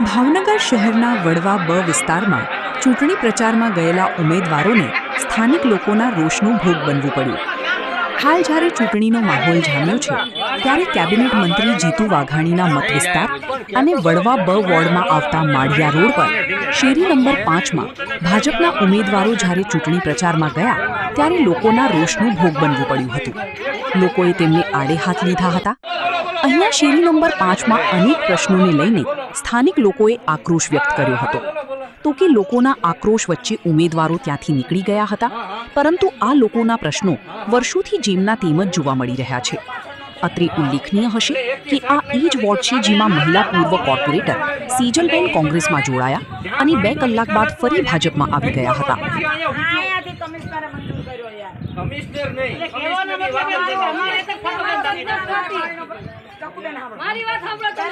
ભાવનગર શહેરના વડવા બ વિસ્તારમાં ચૂંટણી પ્રચારમાં ગયેલા ઉમેદવારોને સ્થાનિક લોકોના રોષનો ભોગ બનવું પડ્યું। હાલ જ્યારે ચૂંટણીનો માહોલ જામ્યો છે ત્યારે કેબિનેટ મંત્રી જીતુ વાઘાણીના મત વિસ્તાર અને વડવા બ વોર્ડમાં આવતા માળિયા રોડ પર શેરી નંબર 5માં ભાજપના ઉમેદવારો જ્યારે ચૂંટણી પ્રચારમાં ગયા ત્યારે લોકોના રોષનો ભોગ બનવું પડ્યું હતું। લોકોએ તેમને આડે હાથ લીધા હતા। અહીંયા શેરી નંબર 5માં અનેક પ્રશ્નોને લઈને સ્થાનિક લોકોએ આક્રોશ વ્યક્ત કર્યો હતો। તો કે લોકોના આક્રોશ વચ્ચે ઉમેદવારો ત્યાંથી નીકળી ગયા હતા, પરંતુ આ લોકોના પ્રશ્નો વર્ષોથી જેમના તેમ જ જોવા મળી રહ્યા છે। અત્રે ઉલ્લેખનીય હશે કે આ એ જ વોર્ડ છે જેમાં મહિલા પૂર્વ કોર્પોરેટર સેજલબેન કોંગ્રેસમાં જોડાયા અને 2 કલાક બાદ ફરી ભાજપમાં આવી ગયા હતા। મારી વાત સાંભળો, જો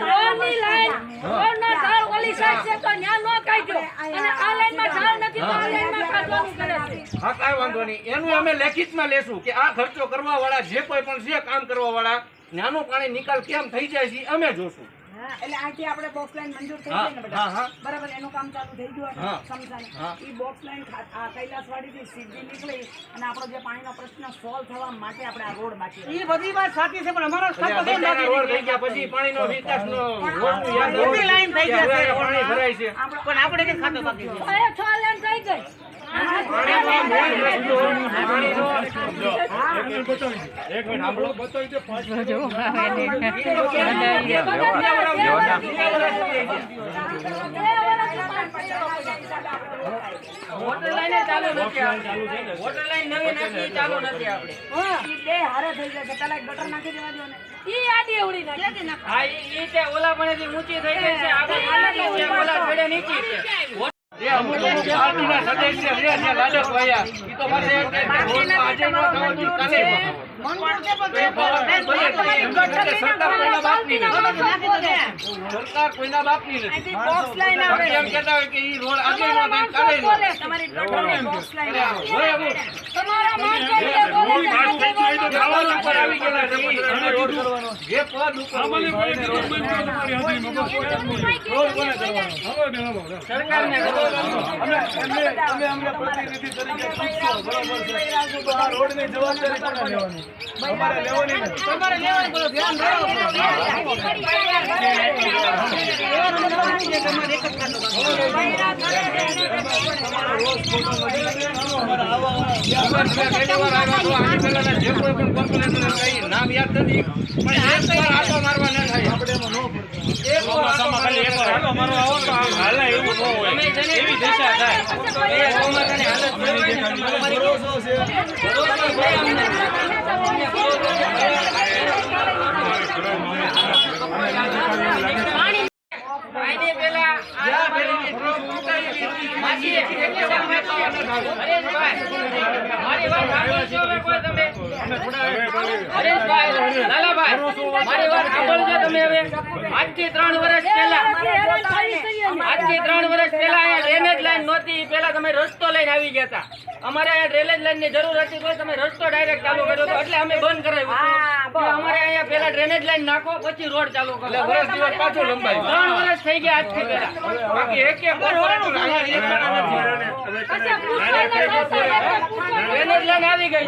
રોડની લાઈન રોડનો તાર ઓલી સાઈડ છે તો ન્યા નો કાઢ્યો અને આ લાઈનમાં તાર નથી તો આ લાઈનમાં કાઢવાનું કરે છે। હા, કાઈ વાંધો નહીં, એનું અમે લેખિતમાં લેશું કે આ ખર્ચો કરવા વાળા જે કોઈ પણ છે કામ કરવા વાળા નાનું પાણી નિકાલ કેમ થઈ જાય છે અમે જોશું। એટલે આથી આપણે બોક્સ લાઈન મંજૂર થઈ ગઈ ને બેટા, બરાબર, એનું કામ ચાલુ થઈ ગયું સમજાય। ઈ બોક્સ લાઈન આ કૈલાસવાડી થી સીધી નીકળી અને આપણો જે પાણીનો પ્રશ્ન સોલ્વ થવા માટે આપણે આ રોડ બાકી ઈ બધી વાત સાચી છે, પણ અમારો ખર્ચો કેમ બાકી રોડ થઈ ગયા પછી પાણીનો વિકાસનો રોડનું યાદ મોટી લાઈન થઈ ગયા છે, પાણી ભરાય છે પણ આપણે કેમ ખાતો બાકી છે? 6 લાઈન થઈ ગઈ। વોટર લાઈન ચાલુ નથી, વોટર લાઈન નવી નાખી ચાલુ નથી આપણે। ઈ બે હારે થઈ જાય છે, પેલા એક ગટર નાખી દેવા દો ને। ઈ આડી એવડી નાખી દે। હા, ઈ તે ઓલા પાણીથી ઊંચી થઈ ગઈ છે, આપણે આનાથી છે ઓલા છેડે નીચી છે। જે અમુક પાર્ટીના સદસ્ય છે જે લાડક વાયા ઈ તો પાસે એમ કે રોડમાં આજે ન થવા દે કાલે સરકાર કોઈના બાપની નથી। બોક્સ લાઈન આવે એમ કહેતા હોય કે ઈ રોડ આજે ન થાય કાલે ન થાય। તમારી ગટરની બોક્સ લાઈન આવે। તમારા માણસો ખાવાનું ઉપર આવી ગયેલા છે અને રોડ કરવાનો જે પદ ઉપર સરકારને અમે પ્રતિનિધિ તરીકે પૂછશો, બરોબર છે, તો આ રોડની જવાબદારી કોને લેવાની? અમારે લેવાની નથી। તમારે લેવાનું બોલો, ધ્યાન રાખો। જે કોઈ પણ કોર્પોરેશન નામ યાદ નથી પણ એક વાર આટો મારવા ન થાય આપણે એમાં ન એક ચોમાસામાં ખાલી એક વાર આટો મારવા આવો તો હાલે એવું ન હોય, એવી દિશા થાય એ ચોમાસાની હાલત બની જાય। ભરોસો છે આજથી 3 વર્ષ પહેલા ડ્રેનેજ લાઈન નહોતી, પેલા તમે રસ્તો લઈને આવી ગયા હતા। અમારે અહીંયા ડ્રેનેજ લાઈન ની જરૂર હતી તો તમે રસ્તો ડાયરેક્ટ ચાલુ કર્યો હતો એટલે અમે બંધ કરાવ્યું। અમારે અહીંયા પેલા ડ્રેનેજ લાઈન નાખો પછી રોડ ચાલુ કરો, વર્ષ દિવસ પાછું લંબાઈ 3 વર્ષ થઈ ગયા આજથી પહેલા, બાકી એક ડ્રેનેજ લાઈન આવી ગઈ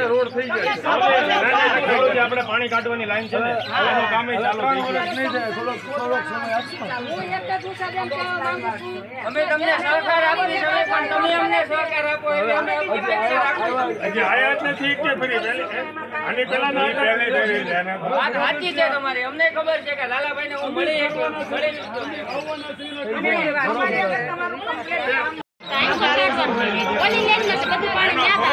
રોડ થઈ જાય આપણે પાણી કાઢવાની લાઈન છે ને એનું કામ ચાલુ થઈ જાય। નહીં થાય, થોડોક સમય આપશો। હું એક જ ઉસાબેન કહેવા માંગુ છું, અમે તમને સહકાર આપી છે પણ તમે અમને સહકાર આપો એવી અમે અપેક્ષા રાખીએ। હજી આયા જ નથી કે ફરી આની પહેલા ના વાત સાચી છે તમારી, અમને ખબર છે કે લાલાભાઈને હું મળી તમારું કમ્પ્લેટ ઓલી લાઈન નથી બધું પાણી ન્યા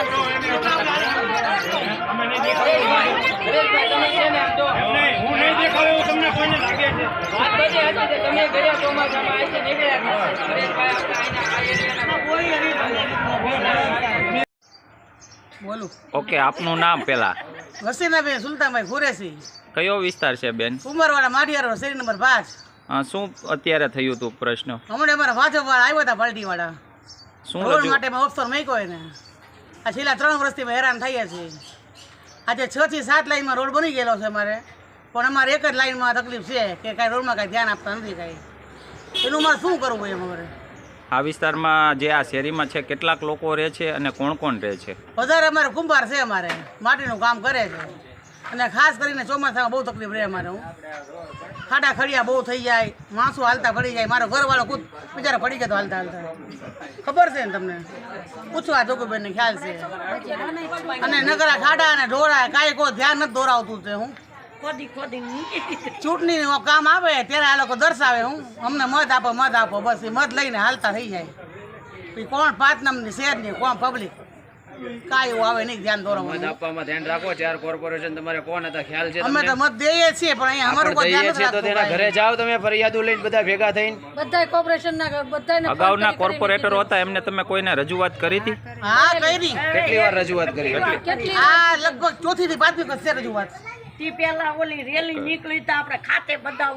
હું નહીં દેખાવ એવું તમને કોઈને લાગે છે? વાત બધી હતી કે તમે ગયા ચોમાસામાં આવી નીકળ્યા બોલું ઓકે, આપનું નામ પેલા? વસીનાબેન સુલતાનભાઈ કુરેશી, કયો વિસ્તાર છે બેન? ઉમરવાડા માઢિયારો શેરી નંબર 5। શું અત્યારે થયું હતું પ્રશ્ન? હમણાં અમારા ભાજપ વાળા આવ્યા હતા, પાર્ટી વાળા શું રોડ રજૂ માટે ઓફર મૂક્યો એને। આ છેલ્લા 3 વર્ષથી હેરાન થયા છીએ। આજે 6 થી 7 લાઈનમાં રોડ બની ગયેલો છે અમારે, પણ અમારે એક જ લાઈનમાં તકલીફ છે કે કાંઈ રોડમાં કાંઈ ધ્યાન આપતા નથી કાંઈ. એનું મારે શું કરવું એમ અમારે? આ વિસ્તારમાં જે આ શેરીમાં છે કેટલાક લોકો રહે છે અને કોણ કોણ રહે છે? વધારે અમારે કુંભાર છે, અમારે માટીનું કામ કરે છે અને ખાસ કરીને ચોમાસામાં બહુ તકલીફ રહે અમારે. ખાડા ખડિયા બહુ થઈ જાય, માણસો હાલતા પડી જાય. મારો ઘરવાળો ખુદ બિચારા પડી ગયા તો હાલતા હાલતા. ખબર છે ને તમને? પૂછવા જોગુબેનને ખ્યાલ છે. અને નગરા ખાડા અને ઢોળા કાંઈ કોઈ ધ્યાન નથી દોરાવતું છે. હું ચૂંટણીનું કામ આવે ત્યારે આ લોકો દર્શાવે હું અમને મત આપો બસ એ મત લઈને હાલતા થઈ જાય. પછી કોણ 5 નંબરની શહેરની કોણ પબ્લિક કાંઈ એવું આવે નહીં ધ્યાન દોરાવવાનું. આપવામાં ધ્યાન રાખો. 4 કોર્પોરેશન તમારે કોણ હતા ખ્યાલ છે? અમે તો મત દઈએ છીએ પણ અહીંયા અમારું કોઈ ધ્યાન નથી તો તેના રાખતું. ઘરે જાઓ તમે ફરિયાદો લઈને બધા ભેગા થઈને. બધાય કોર્પોરેશનના બધાયને અગાઉના કોર્પોરેટરો હતા એમને તમે કોઈને રજૂઆત કરી હતી? હા કરી. કેટલી વાર રજૂઆત કરી? કેટલી આ લગભગ 4થી થી 5મી વખત છે રજૂઆત. તી પહેલા ઓલી રેલી નીકળી તો આપણે ખાતે બધા